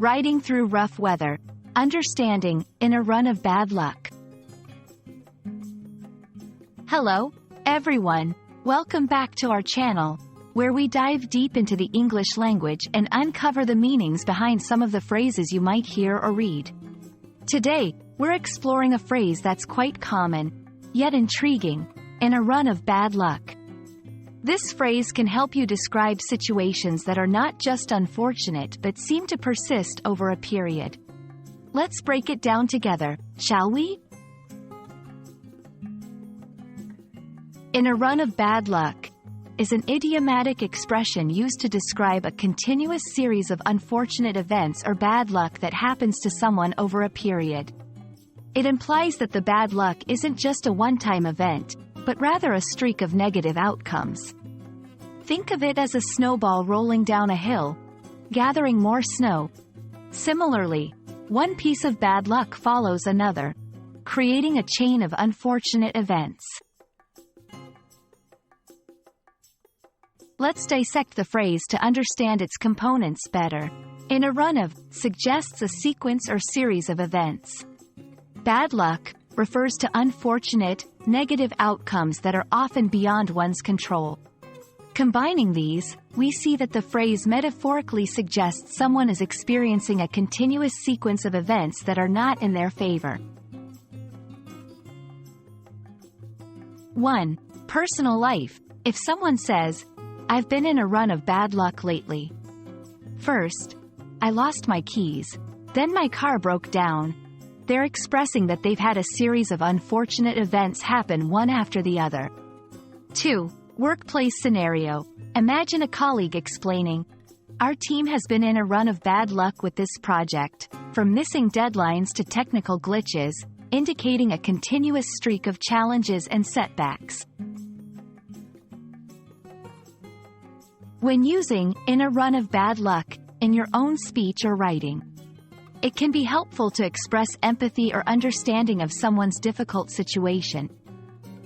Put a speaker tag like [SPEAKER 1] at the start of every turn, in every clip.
[SPEAKER 1] riding through rough weather, understanding, in a run of bad luck. Hello, everyone. Welcome back to our channel, where we dive deep into the English language and uncover the meanings behind some of the phrases you might hear or read. Today, we're exploring a phrase that's quite common, yet intriguing, in a run of bad luck. This phrase can help you describe situations that are not just unfortunate but seem to persist over a period. Let's break it down together, shall we? In a run of bad luck is an idiomatic expression used to describe a continuous series of unfortunate events or bad luck that happens to someone over a period. It implies that the bad luck isn't just a one-time event, but rather a streak of negative outcomes. Think of it as a snowball rolling down a hill, gathering more snow. Similarly, one piece of bad luck follows another, creating a chain of unfortunate events. Let's dissect the phrase to understand its components better. In a run of suggests a sequence or series of events. Bad luck refers to unfortunate, negative outcomes that are often beyond one's control. Combining these, we see that the phrase metaphorically suggests someone is experiencing a continuous sequence of events that are not in their favor. 1. Personal life. If someone says, "I've been in a run of bad luck lately. First, I lost my keys, then my car broke down," they're expressing that they've had a series of unfortunate events happen one after the other. 2. Workplace scenario. Imagine a colleague explaining, "Our team has been in a run of bad luck with this project, from missing deadlines to technical glitches," indicating a continuous streak of challenges and setbacks. When using "in a run of bad luck" in your own speech or writing, it can be helpful to express empathy or understanding of someone's difficult situation.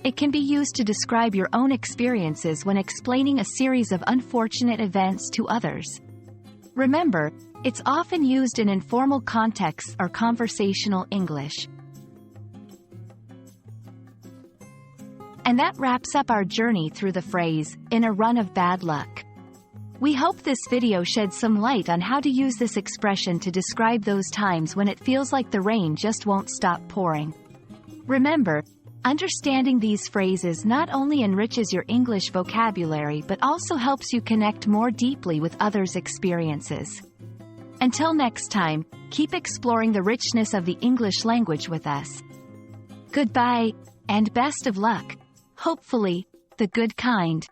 [SPEAKER 1] It can be used to describe your own experiences when explaining a series of unfortunate events to others. Remember, it's often used in informal contexts or conversational English. And that wraps up our journey through the phrase, "in a run of bad luck." We hope this video sheds some light on how to use this expression to describe those times when it feels like the rain just won't stop pouring. Remember, understanding these phrases not only enriches your English vocabulary but also helps you connect more deeply with others' experiences. Until next time, keep exploring the richness of the English language with us. Goodbye, and best of luck. Hopefully, the good kind.